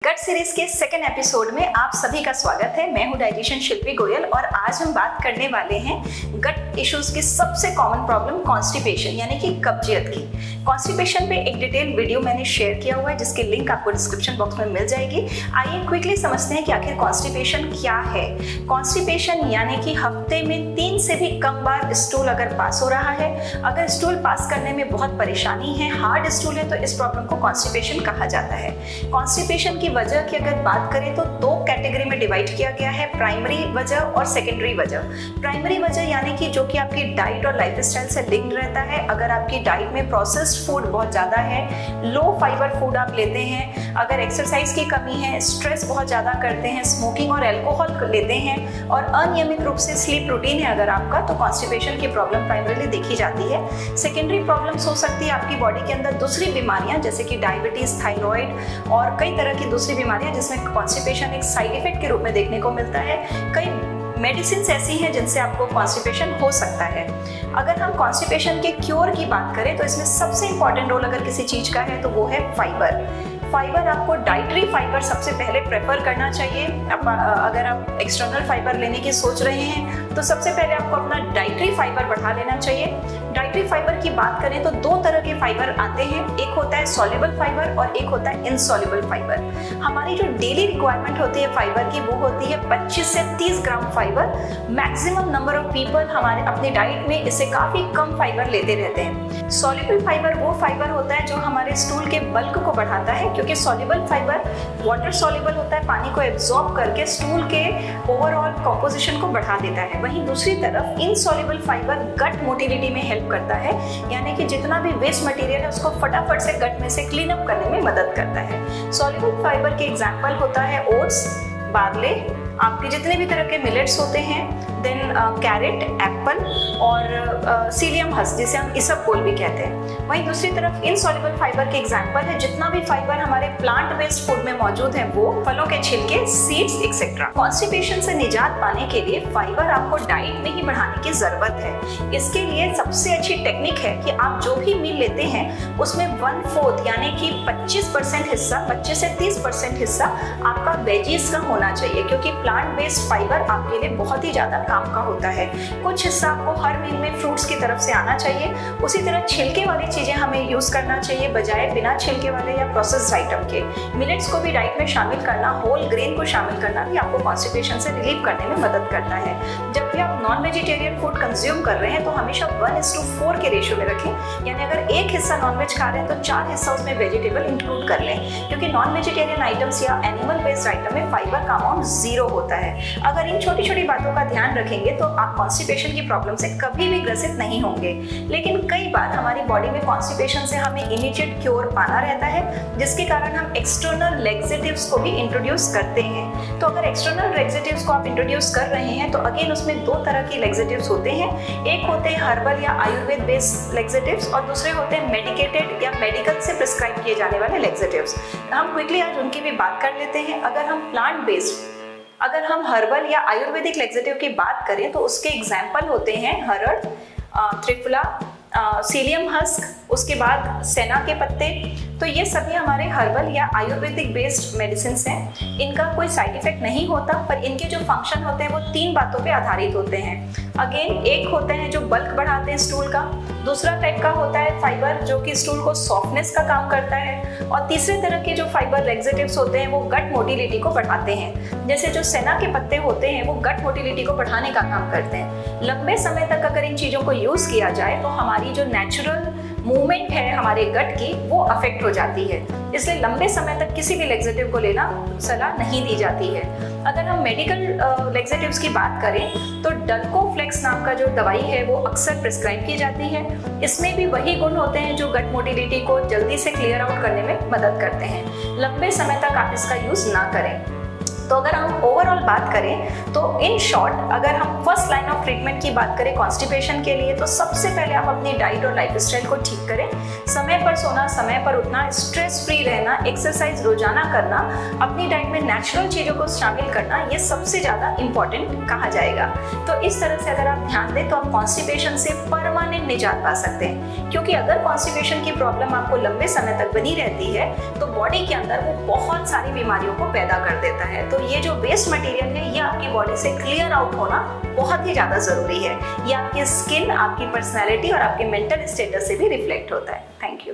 गट series के second episode में आप सभी का स्वागत है। मैं हूं डाइटिशियन शिल्पी गोयल और आज हम बात करने वाले हैं गट इश्यूज की सबसे कॉमन प्रॉब्लम कॉन्स्टिपेशन यानी कि कब्जियत की। कॉन्स्टिपेशन पे एक डिटेल वीडियो मैंने शेयर किया हुआ है जिसकी लिंक आपको डिस्क्रिप्शन बॉक्स में मिल जाएगी। आइए क्विकली समझते हैं कि आखिर कॉन्स्टिपेशन क्या है। कॉन्स्टिपेशन यानी कि हफ्ते में 3 से भी कम बार स्टूल अगर पास हो रहा है, अगर स्टूल पास करने में बहुत परेशानी है, हार्ड स्टूल है, तो इस प्रॉब्लम को कॉन्स्टिपेशन कहा जाता है। कॉन्स्टिपेशन की वजह की अगर बात करें तो 2 कैटेगरी में डिवाइड किया गया है, प्राइमरी वजह और सेकेंडरी वजह। प्राइमरी वजह यानी कि जो कि आपकी डाइट और लाइफस्टाइल से लिंक्ड रहता है। अगर आपकी डाइट में प्रोसेस्ड फूड बहुत ज़्यादा है, लो फाइबर फूड आप लेते हैं, अगर एक्सरसाइज की कमी है, स्ट्रेस बहुत ज़्यादा करते हैं, स्मोकिंग और एल्कोहल लेते हैं और अनियमित रूप से स्लीप रूटीन है अगर आपका, तो कॉन्स्टिपेशन की प्रॉब्लम प्राइमरीली देखी जाती है। सेकेंडरी प्रॉब्लम्स हो सकती है आपकी बॉडी के अंदर दूसरी बीमारियां जैसे कि डायबिटीज, थायराइड और कई तरह की दूसरी बीमारियां जिसमें कॉन्स्टिपेशन एक साइड इफेक्ट के रूप में देखने को मिलता है। कई मेडिसिन ऐसी हैं जिनसे आपको कॉन्स्टिपेशन हो सकता है। अगर हम कॉन्स्टिपेशन के क्योर की बात करें तो इसमें सबसे इंपॉर्टेंट रोल अगर किसी चीज़ का है तो वो है फाइबर। फाइबर आपको डाइटरी फाइबर सबसे पहले प्रेफर करना चाहिए। अगर आप एक्सटर्नल फाइबर लेने की सोच रहे हैं तो सबसे पहले आपको अपना डाइटरी फाइबर बढ़ा लेना चाहिए। डाइटरी फाइबर की बात करें तो 2 तरह के फाइबर आते हैं, एक होता है सॉल्युबल फाइबर और एक होता है इनसॉल्युबल फाइबर। हमारी जो डेली रिक्वायरमेंट होती है फाइबर की वो होती है 25 से 30 gram fiber. Maximum number of people हमारे अपनी डाइट में इससे काफ़ी कम फाइबर लेते रहते हैं। सॉल्युबल फाइबर वो फाइबर होता है जो हमारे स्टूल के बल्क को बढ़ाता है, क्योंकि सॉल्युबल फाइबर वाटर सॉल्युबल होता है, पानी को एब्जॉर्ब करके स्टूल के ओवरऑल कॉम्पोजिशन को बढ़ा देता है। वहीं दूसरी तरफ इनसॉल्युबल फाइबर गट मोटिलिटी में हेल्प करता है, यानी कि जितना भी वेस्ट मटेरियल है उसको फटाफट से गट में से क्लीन अप करने में मदद करता है। सॉल्युबल फाइबर के एग्जांपल होता है ओट्स, बार्ले, आपके जितने भी तरह के मिलेट्स होते हैं, देन कैरेट, एप्पल और सीलियम हस्क जिसे हम इसबगोल भी कहते हैं। वहीं दूसरी तरफ इनसॉल्युबल फाइबर के एग्जांपल है जितना भी फाइबर हमारे प्लांट बेस्ड फूड में मौजूद है, वो फलों के छिलके, सीड्स एक्सेट्रा। कॉन्स्टिपेशन से निजात पाने के लिए फाइबर आपको डाइट में ही बढ़ाने की जरूरत है। इसके लिए सबसे अच्छी टेक्निक है कि आप जो भी मील लेते हैं उसमें 1/4 यानी कि 25% हिस्सा, 25 से 30% हिस्सा आपका वेजीज का होना चाहिए, क्योंकि प्लांट बेस्ड फाइबर आपके लिए बहुत ही ज्यादा काम का होता है। कुछ हिस्सा आपको हर मील में फ्रूट्स की तरफ से आना चाहिए। उसी तरह छिलके वाली चीजें हमें यूज करना चाहिए बजाय बिना छिलके वाले या प्रोसेस्ड आइटम के। मिलेट्स को भी डाइट में शामिल करना, होल ग्रेन को शामिल करना भी आपको कॉन्स्टिपेशन से रिलीव करने में मदद करता है। जब भी आप नॉन वेजिटेरियन फूड कंज्यूम कर रहे हैं तो हमेशा 1:4 के रेशियो में रखें, यानी अगर एक हिस्सा नॉनवेज खा रहे हैं तो 4 हिस्सा उसमें वेजिटेबल इंक्लूड कर लें, क्योंकि नॉन वेजिटेरियन आइटम्स या एनिमल बेस्ड आइटम में फाइबर का अमाउंट 0 होता है। अगर इन छोटी छोटी बातों का ध्यान रखेंगे तो आप कॉन्स्टिपेशन की प्रॉब्लम से कभी भी ग्रसित नहीं होंगे। लेकिन कई बार हमारी बॉडी में कॉन्स्टिपेशन से हमें इमीडिएट क्योर पाना रहता है, जिसके कारण हम एक्सटर्नल लैक्सेटिव्स को भी इंट्रोड्यूस करते हैं। तो अगर एक्सटर्नल लैक्सेटिव्स को आप इंट्रोड्यूस कर रहे हैं तो अगेन उसमें 2 तरह के लैक्सेटिव्स होते हैं। एक होते हैं हर्बल या आयुर्वेद बेस्ड लैक्सेटिव्स और दूसरे होते हैं मेडिकेटेड या मेडिकल से प्रिस्क्राइब किए जाने वाले लैक्सेटिव्स। हम क्विकली आज उनकी भी बात कर लेते हैं। अगर हम हर्बल या आयुर्वेदिक लैक्सेटिव की बात करें तो उसके एग्जाम्पल होते हैं हरड़, त्रिफला, सीलियम हस्क, उसके बाद सेना के पत्ते। तो ये सभी हमारे हर्बल या आयुर्वेदिक बेस्ड मेडिसिन हैं। इनका कोई साइड इफेक्ट नहीं होता, पर इनके जो फंक्शन होते हैं वो 3 बातों पे आधारित होते हैं। अगेन एक होते हैं जो बल्क बढ़ाते हैं स्टूल का, दूसरा टाइप का होता है फाइबर जो कि स्टूल को सॉफ्टनेस का काम करता है, और तीसरे तरह के जो फाइबर लैक्सेटिव्स होते हैं वो गट मोटिलिटी को बढ़ाते हैं। जैसे जो सेना के पत्ते होते हैं वो गट मोटिलिटी को बढ़ाने का काम करते हैं। लंबे समय तक अगर इन चीज़ों को यूज़ किया जाए तो हमारी जो नेचुरल मूवमेंट है हमारे गट की वो अफेक्ट हो जाती है, इसलिए लंबे समय तक किसी भी लैक्सेटिव को लेना सलाह नहीं दी जाती है। अगर हम मेडिकल लैक्सेटिव्स की बात करें तो डल्कोफ्लेक्स नाम का जो दवाई है वो अक्सर प्रिस्क्राइब की जाती है। इसमें भी वही गुण होते हैं जो गट मोटिलिटी को जल्दी से क्लियर आउट करने में मदद करते हैं। लंबे समय तक आप इसका यूज ना करें। तो अगर हम ओवरऑल बात करें तो इन शॉर्ट अगर हम फर्स्ट लाइन ऑफ ट्रीटमेंट की बात करें कॉन्स्टिपेशन के लिए, तो सबसे पहले आप अपनी डाइट और लाइफस्टाइल को ठीक करें। समय पर सोना, समय पर उठना, स्ट्रेस फ्री रहना, एक्सरसाइज रोजाना करना, अपनी डाइट में नेचुरल चीज़ों को शामिल करना, ये सबसे ज़्यादा इंपॉर्टेंट कहा जाएगा। तो इस तरह से अगर आप ध्यान दें तो आप कॉन्स्टिपेशन से परमानेंट निजात पा सकते हैं, क्योंकि अगर कॉन्स्टिपेशन की प्रॉब्लम आपको लंबे समय तक बनी रहती है तो बॉडी के अंदर वो बहुत सारी बीमारियों को पैदा कर देता है। तो ये जो वेस्ट मटेरियल है ये आपकी बॉडी से क्लियर आउट होना बहुत ही ज़्यादा ज़रूरी है। ये आपकी स्किन, आपकी पर्सनैलिटी और आपके मेंटल स्टेटस से भी रिफ्लेक्ट होता है। Thank you.